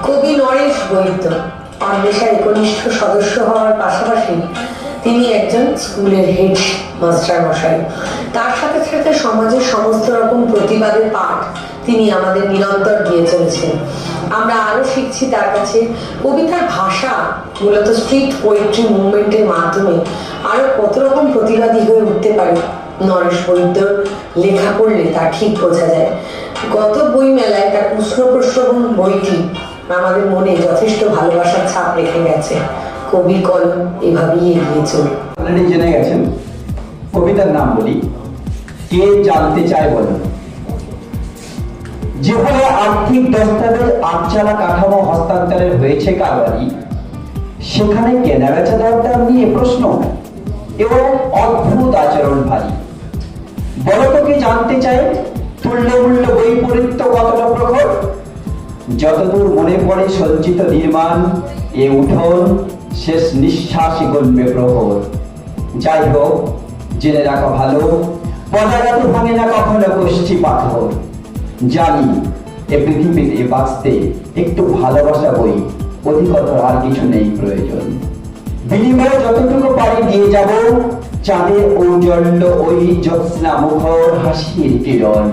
কবি নরেশ বৈদ্য অন্বেষার একনিষ্ঠ সদস্য হওয়ার পাশাপাশি তিনি একজন স্কুলের হেড মাস্টার মশাই। তার সাথে সাথে সমাজের সমস্ত রকম প্রতিবাদের পাঠ তিনি আমাদের নিরন্তর দিয়ে চলেছেন। আমরা আরো শিখছি তার কাছে কবিতার ভাষা মূলত স্ট্রিট পোয়েট্রি মুভমেন্টের মাধ্যমে আরো কত রকম প্রতিবাদী হয়ে উঠতে পারে। নরেশ বৈদ্যর লেখা পড়লে তা ঠিক বোঝা যায়। গত বই মেলায় তার প্রশ্ন প্রশ্রবণ বইটি আমাদের মনে যথেষ্ট ভালোবাসার ছাপ রেখে গেছে। কবির কলম এভাবেই এগিয়ে চলে। অলরেডি জেনে গেছেন, কবিতার নাম বলি, কে জানতে চায় বলো। যেভাবে আর্থিক দস্তাবেজ আটচালা কাঠামো হস্তান্তরের হয়েছে কারবারি, সেখানে কেনাবেচা দরদাম নিয়ে প্রশ্ন এবং অদ্ভুত আচরণ ভারী। বলতো কে জানতে চায় তুল্যমূল্য বৈপরীত্য কতটা প্রখর। যতদূর মনে পড়ে সঞ্চিত নির্মাণ এ উঠোন শেষ নিঃশ্বাসই গণবে প্রহর। যাই হোক, জেনে রাখা ভালো, পদাঘাতে ভাঙে না কখনো গোষ্ঠী পাথর। জানি এ পৃথিবীতে বাঁচতে একটু ভালোবাসা বই, অধিকতর আর কিছু নেই প্রয়োজন। বিনিময়ে যতটুকু পারি দিয়ে যাব চাঁদের ঔজ্জ্বল্য, ওই জ্যোৎস্না মুখর হাসির কিরণ।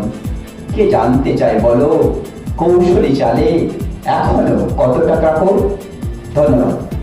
কে জানতে চায় বলো কৌশলী চালে এখনো কত টাকা কর। ধন্যবাদ।